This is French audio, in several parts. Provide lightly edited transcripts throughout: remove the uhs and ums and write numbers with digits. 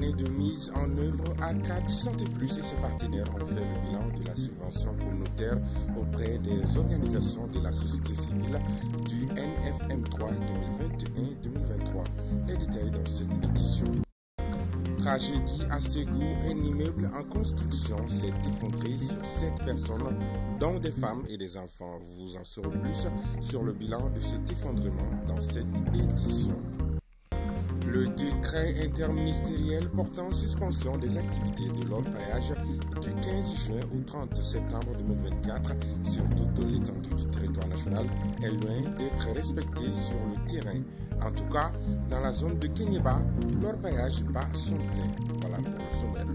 année de mise en œuvre, Arcade Santé Plus et ses partenaires ont fait le bilan de la subvention communautaire auprès des organisations de la société civile du NFM3 2021-2023. Les détails dans cette édition. Tragédie à Ségou, un immeuble en construction s'est effondré sur 7 personnes, dont des femmes et des enfants. Vous en saurez plus sur le bilan de cet effondrement dans cette édition. Le décret interministériel portant suspension des activités de l'orpaillage du 15 juin au 30 septembre 2024 sur toute l'étendue du territoire national est loin d'être respecté sur le terrain. En tout cas, dans la zone de Kéniéba, l'orpaillage bat son plein. Voilà pour le sommaire.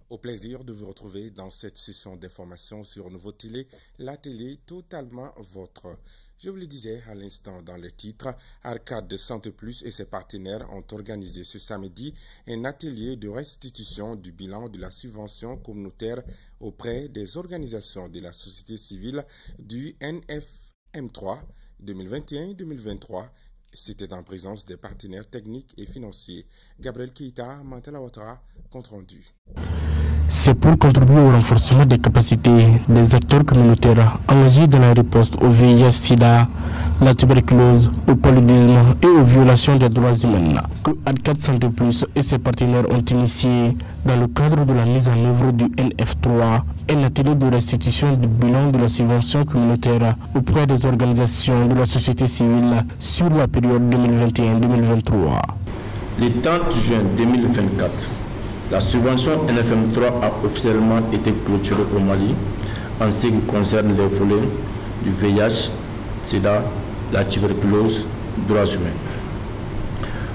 Au plaisir de vous retrouver dans cette session d'information sur Nouveau Télé, la télé totalement vôtre. Je vous le disais à l'instant dans le titre, Arcade Santé Plus et ses partenaires ont organisé ce samedi un atelier de restitution du bilan de la subvention communautaire auprès des organisations de la société civile du NFM3 2021-2023. C'était en présence des partenaires techniques et financiers. Gabriel Keita, Mantala Ouattara, compte rendu. C'est pour contribuer au renforcement des capacités des acteurs communautaires engagés dans la riposte au VIH-Sida, la tuberculose, au paludisme et aux violations des droits humains que Arcade Santé Plus et ses partenaires ont initié dans le cadre de la mise en œuvre du NF3, un atelier de restitution du bilan de la subvention communautaire auprès des organisations de la société civile sur la période 2021-2023. Le 30 juin 2024, la subvention NFM3 a officiellement été clôturée au Mali en ce qui concerne les volets du VIH, SIDA, la tuberculose, droits humains.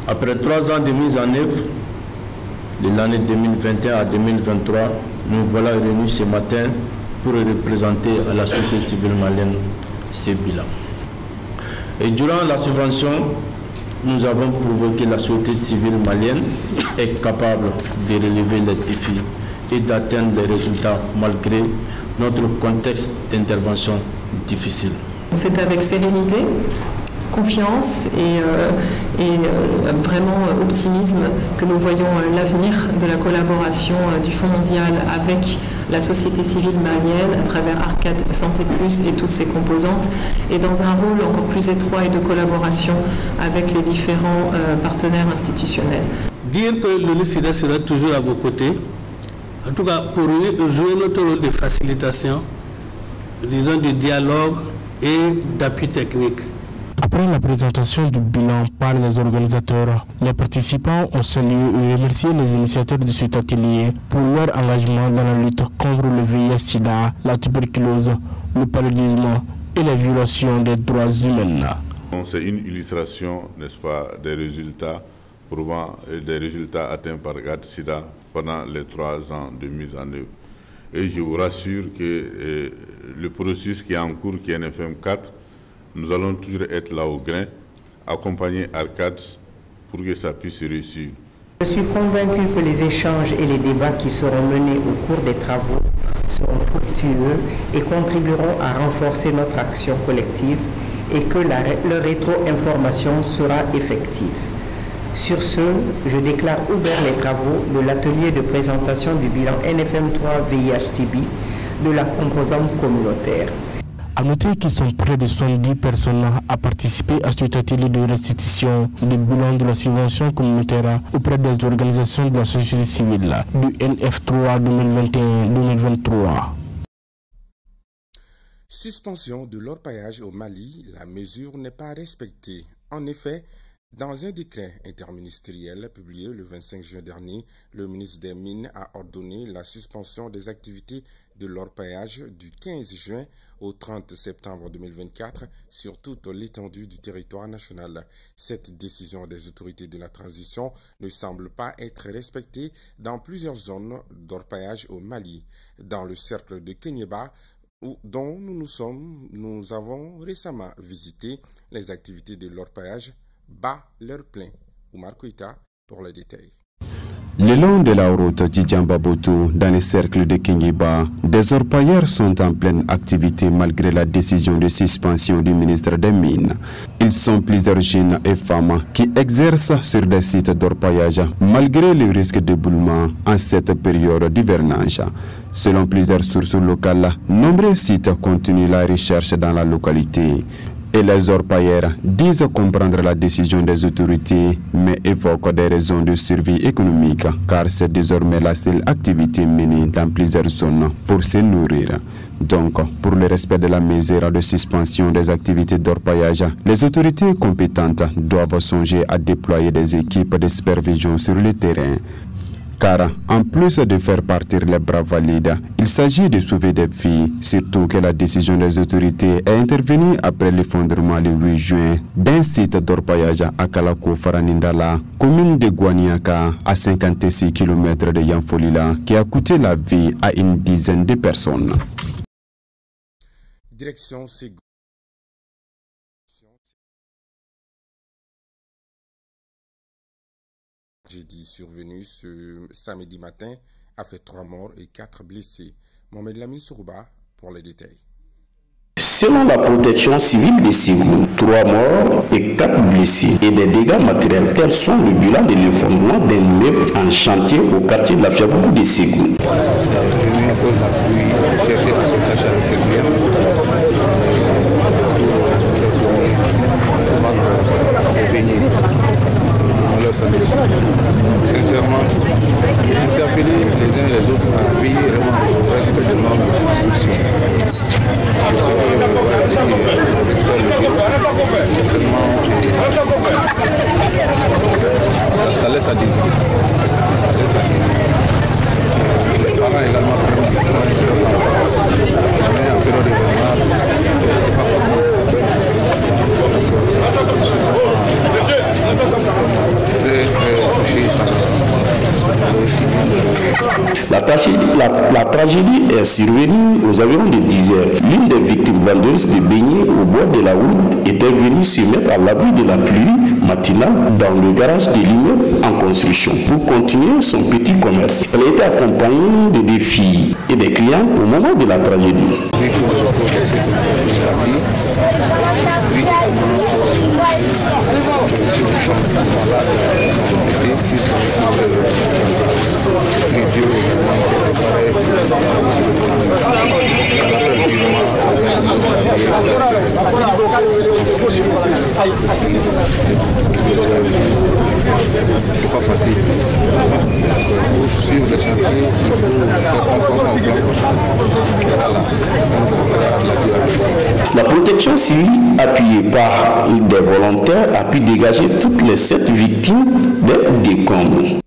Après 3 ans de mise en œuvre, de l'année 2021 à 2023, nous voilà réunis ce matin pour représenter à la société civile malienne ce bilan. Et durant la subvention, nous avons prouvé que la société civile malienne est capable de relever les défis et d'atteindre les résultats malgré notre contexte d'intervention difficile. C'est avec sérénité, confiance et vraiment optimisme que nous voyons l'avenir de la collaboration du Fonds mondial avec la société civile malienne à travers Arcade Santé Plus et toutes ses composantes, et dans un rôle encore plus étroit et de collaboration avec les différents partenaires institutionnels. Dire que le SIDA sera toujours à vos côtés, en tout cas pour jouer notre rôle de facilitation, disons de dialogue et d'appui technique. Après la présentation du bilan par les organisateurs, les participants ont salué et remercié les initiateurs de cet atelier pour leur engagement dans la lutte contre le VIH-Sida, la tuberculose, le paludisme et les violations des droits humains. C'est une illustration, n'est-ce pas, des résultats prouvant et des résultats atteints par Arcade-Sida pendant les 3 ans de mise en œuvre. Et je vous rassure que le processus qui est en cours, qui est NFM4, nous allons toujours être là au grain, accompagner Arcade pour que ça puisse réussir. Je suis convaincu que les échanges et les débats qui seront menés au cours des travaux seront fructueux et contribueront à renforcer notre action collective et que leur rétro-information sera effective. Sur ce, je déclare ouvert les travaux de l'atelier de présentation du bilan NFM3 VIH-TB de la composante communautaire. À noter qu'ils sont près de 70 personnes à participer à cet atelier de restitution du bilan de la subvention communautaire auprès des organisations de la société civile du NF3 2021-2023. Suspension de l'orpaillage au Mali, la mesure n'est pas respectée. En effet, dans un décret interministériel publié le 25 juin dernier, le ministre des Mines a ordonné la suspension des activités de l'orpaillage du 15 juin au 30 septembre 2024 sur toute l'étendue du territoire national. Cette décision des autorités de la transition ne semble pas être respectée dans plusieurs zones d'orpaillage au Mali. Dans le cercle de Kéniéba, dont nous avons récemment visité, les activités de l'orpaillage bat leur plein. Oumar Koïta pour les détails. Le long de la route Djidjambaboto, dans le cercle de Kingiba, des orpailleurs sont en pleine activité malgré la décision de suspension du ministre des Mines. Ils sont plusieurs jeunes et femmes qui exercent sur des sites d'orpaillage malgré le risque d'éboulement en cette période d'hivernage. Selon plusieurs sources locales, nombreux sites continuent la recherche dans la localité. Et les orpailleurs disent comprendre la décision des autorités, mais évoquent des raisons de survie économique, car c'est désormais la seule activité menée dans plusieurs zones pour se nourrir. Donc, pour le respect de la mesure de suspension des activités d'orpaillage, les autorités compétentes doivent songer à déployer des équipes de supervision sur le terrain. Car, en plus de faire partir les bras valides, il s'agit de sauver des vies, surtout que la décision des autorités est intervenue après l'effondrement le 8 juin d'un site d'orpaillage à Kalako Faranindala, commune de Guaniaka, à 56 km de Yanfolila, qui a coûté la vie à une dizaine de personnes. Direction Ségou. Jeudi survenu ce samedi matin a fait 3 morts et 4 blessés. Mohamed Lamine Sourouba pour les détails. Selon la protection civile de Ségou, 3 morts et 4 blessés et des dégâts matériels tels sont le bilan de l'effondrement d'un immeuble en chantier au quartier de la Fiabougou de Ségou. Sincèrement, interpeller les uns et les autres à veiller vraiment au respect des normes de construction. Ça laisse à désirer. Les parents également prennent des soins de leurs enfants. Mais en période hivernale, c'est pas facile. La tragédie est survenue aux environs de 10 heures. L'une des victimes vendeuses de beignets au bord de la route était venue se mettre à l'abri de la pluie matinale dans le garage de l'immeuble en construction pour continuer son petit commerce. Elle était accompagnée de des filles et des clients au moment de la tragédie. C'est pas facile. Pour suivre les chantiers, La protection civile, appuyée par des volontaires, a pu dégager toutes les 7 victimes des décombres.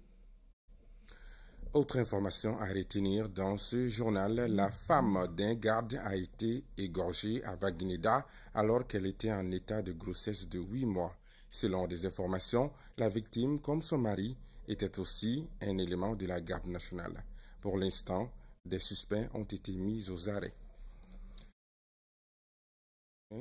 Autre information à retenir dans ce journal, la femme d'un garde a été égorgée à Baguineda alors qu'elle était en état de grossesse de 8 mois. Selon des informations, la victime, comme son mari, était aussi un élément de la garde nationale. Pour l'instant, des suspects ont été mis aux arrêts.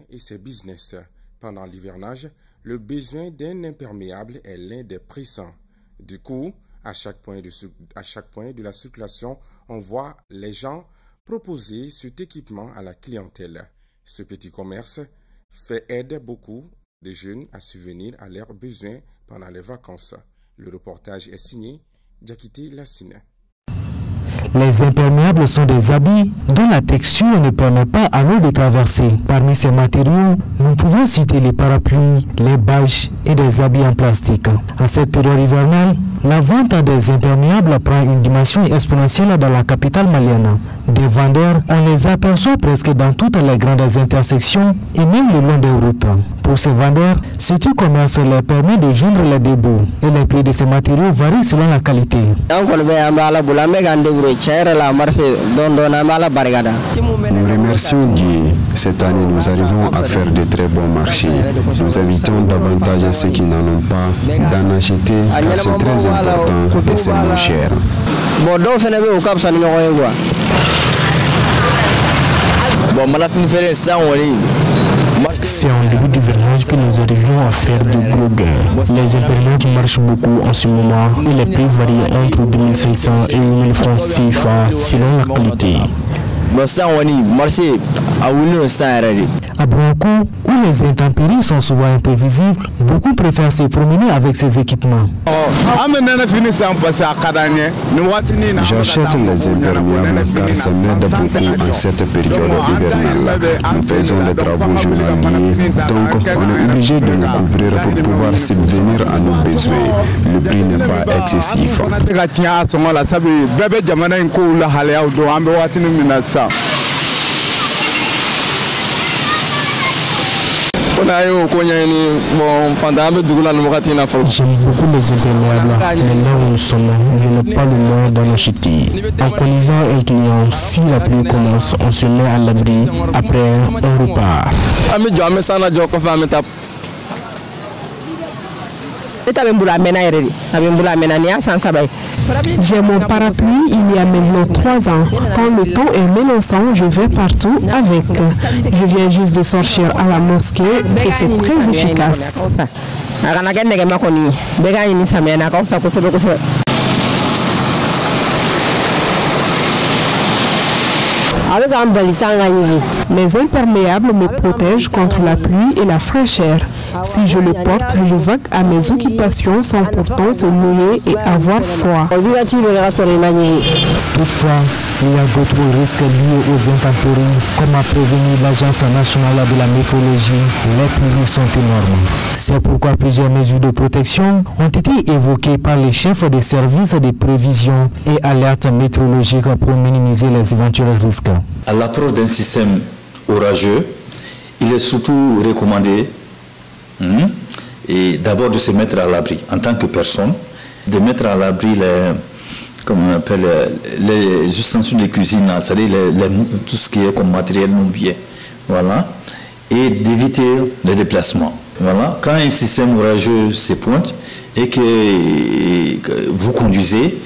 Et ses business. Pendant l'hivernage, le besoin d'un imperméable est l'un des pressants. Du coup, à chaque point de la circulation, on voit les gens proposer cet équipement à la clientèle. Ce petit commerce aide beaucoup de jeunes à subvenir à leurs besoins pendant les vacances. Le reportage est signé Diakité Lassine. Les imperméables sont des habits dont la texture ne permet pas à l'eau de traverser. Parmi ces matériaux, nous pouvons citer les parapluies, les bâches et des habits en plastique. En cette période hivernale, la vente des imperméables prend une dimension exponentielle dans la capitale malienne. Des vendeurs, on les aperçoit presque dans toutes les grandes intersections et même le long des routes. Pour ces vendeurs, ce commerce leur permet de joindre les deux bouts et les prix de ces matériaux varient selon la qualité. Nous remercions Dieu. Cette année, nous arrivons à faire de très bons marchés. Nous invitons davantage ceux qui n'en ont pas d'en acheter car c'est très important et c'est moins cher. Bon, C'est en début d'hivernage que nous arrivions à faire de gros gains. Les imprimantes marchent beaucoup en ce moment et les prix varient entre 2500 et 8000 francs CFA selon la qualité. À Branco, où les intempéries sont souvent imprévisibles, beaucoup préfèrent se promener avec ces équipements. J'achète les imperméables car ça m'aide beaucoup en cette période hivernale. Nous faisons des travaux journaliers, donc on est obligé de nous couvrir pour pouvoir subvenir à nos besoins. Le prix n'est pas excessif. J'aime beaucoup les imperméables, mais là où nous sommes, je n'ai pas le moyen d'en acheter. En connaissant un client, si la pluie commence, on se met à l'abri, après on repart. J'ai mon parapluie il y a maintenant 3 ans. Quand le temps est menaçant, je vais partout avec. Je viens juste de sortir à la mosquée et c'est très efficace. Les imperméables me protègent contre la pluie et la fraîcheur. Si je le porte, je vague à mes occupations sans pourtant se mouiller et avoir froid. Toutefois, il y a d'autres risques liés aux intempéries, comme a prévenu l'Agence nationale de la météorologie. Les pluies sont énormes. C'est pourquoi plusieurs mesures de protection ont été évoquées par les chefs des services de prévision et alertes météorologiques pour minimiser les éventuels risques. À l'approche d'un système orageux, il est surtout recommandé et d'abord de se mettre à l'abri en tant que personne, de mettre à l'abri les ustensiles de cuisine, c'est-à-dire tout ce qui est comme matériel mobilier, voilà, et d'éviter les déplacements. Voilà. Quand un système orageux se pointe et que vous conduisez,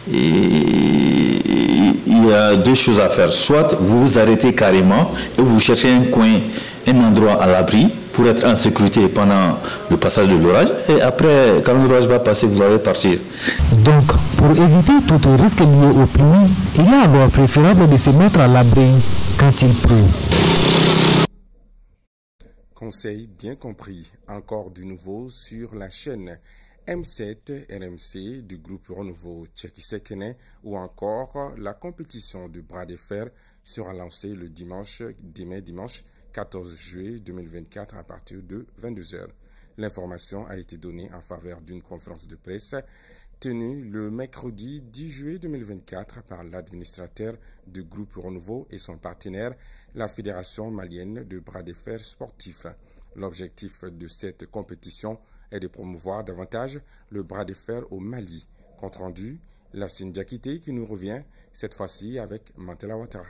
il y a 2 choses à faire. Soit vous vous arrêtez carrément et vous cherchez un coin, un endroit à l'abri pour être en sécurité pendant le passage de l'orage. Et après, quand l'orage va passer, vous allez partir. Donc, pour éviter tout risque lié aux pluies, il est alors préférable de se mettre à l'abri quand il pleut. Conseil bien compris. Encore du nouveau sur la chaîne M7 RMC du groupe Renouveau Tchékisekene ou encore la compétition du bras de fer sera lancée le dimanche 14 juillet 2024 à partir de 22h. L'information a été donnée en faveur d'une conférence de presse tenue le mercredi 10 juillet 2024 par l'administrateur du groupe Renouveau et son partenaire, la Fédération malienne de bras de fer sportifs. L'objectif de cette compétition est de promouvoir davantage le bras de fer au Mali. Compte rendu, la Diakité qui nous revient, cette fois-ci avec Mantela Ouattara.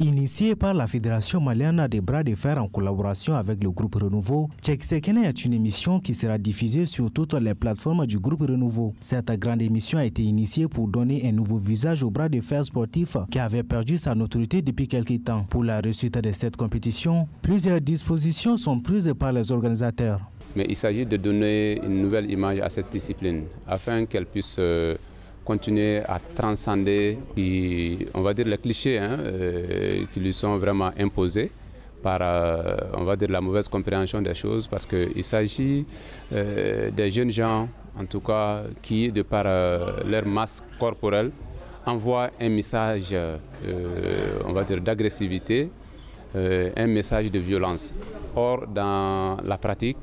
Initié par la Fédération malienne des bras de fer en collaboration avec le groupe Renouveau, Tchékisekene est une émission qui sera diffusée sur toutes les plateformes du groupe Renouveau. Cette grande émission a été initiée pour donner un nouveau visage au bras de fer sportif qui avait perdu sa notoriété depuis quelques temps. Pour la réussite de cette compétition, plusieurs dispositions sont prises par les organisateurs. Mais il s'agit de donner une nouvelle image à cette discipline afin qu'elle puisse continuer à transcender, on va dire, les clichés qui lui sont vraiment imposés par, on va dire, la mauvaise compréhension des choses, parce qu'il s'agit des jeunes gens, en tout cas, qui, de par leur masse corporelle, envoient un message, on va dire, d'agressivité, un message de violence. Or, dans la pratique,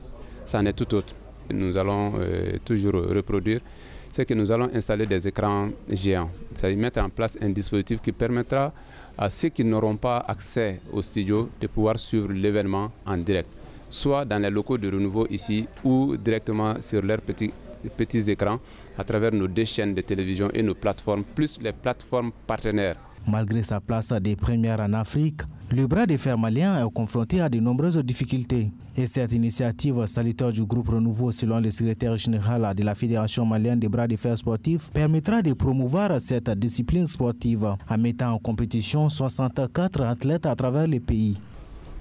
ça n'est tout autre. Nous allons toujours reproduire, c'est que nous allons installer des écrans géants, c'est-à-dire mettre en place un dispositif qui permettra à ceux qui n'auront pas accès au studio de pouvoir suivre l'événement en direct, soit dans les locaux de Renouveau ici ou directement sur leurs petits écrans à travers nos 2 chaînes de télévision et nos plateformes, plus les plateformes partenaires. Malgré sa place des premières en Afrique, le bras de fer malien est confronté à de nombreuses difficultés. Et cette initiative salutaire du groupe Renouveau, selon le secrétaire général de la Fédération malienne des bras de fer sportifs, permettra de promouvoir cette discipline sportive en mettant en compétition 64 athlètes à travers le pays.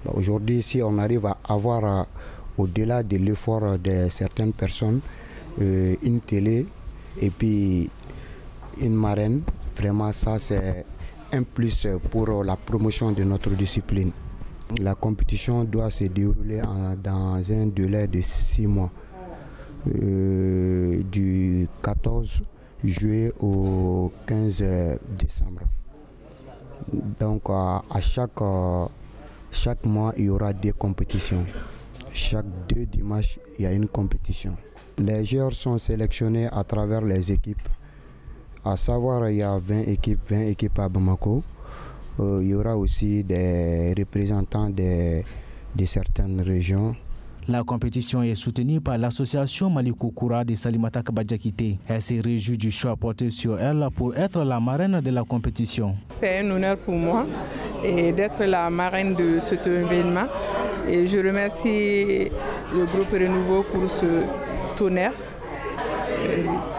Aujourd'hui, si on arrive à avoir, au-delà de l'effort de certaines personnes, une télé et puis une marraine, vraiment ça c'est un plus pour la promotion de notre discipline. La compétition doit se dérouler dans un délai de 6 mois, du 14 juillet au 15 décembre. Donc à chaque mois, il y aura des compétitions. Chaque 2 dimanches, il y a une compétition. Les joueurs sont sélectionnés à travers les équipes. À savoir, il y a 20 équipes à Bamako. Il y aura aussi des représentants de certaines régions. La compétition est soutenue par l'association Malikoukoura de Salimata Kabadjakite. Elle s'est réjouie du choix porté sur elle pour être la marraine de la compétition. C'est un honneur pour moi d'être la marraine de cet événement. Et je remercie le groupe Renouveau pour ce tonnerre.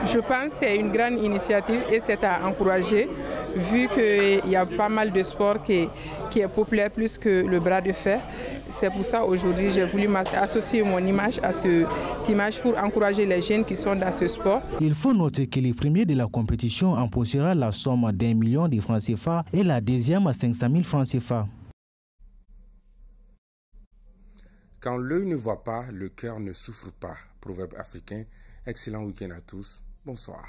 Je pense que c'est une grande initiative et c'est à encourager vu qu'il y a pas mal de sports qui est populaire plus que le bras de fer. C'est pour ça aujourd'hui j'ai voulu associer mon image à cette image pour encourager les jeunes qui sont dans ce sport. Il faut noter que le premier de la compétition empochera la somme d'1 million de francs CFA et la deuxième à 500 000 francs CFA. Quand l'œil ne voit pas, le cœur ne souffre pas. Proverbe africain. Excellent week-end à tous. Bonsoir.